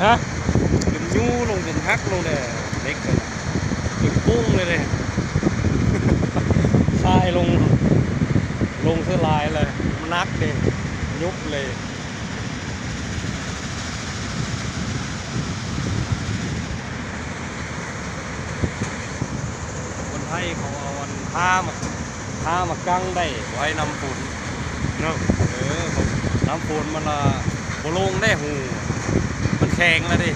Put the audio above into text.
ฮะจนยู่ลงจนฮักลงเลยเล็กเลยจนกุ้งเลยทรายลงเสื้อลายเลยมันนักเลยยุบเลยคนไทยเขาเอาวันผ้ามากั้งได้ไว้นำฝนเนาะเขาน้ำฝนมันละโบลงได้หูมันแข็งแล้วดิ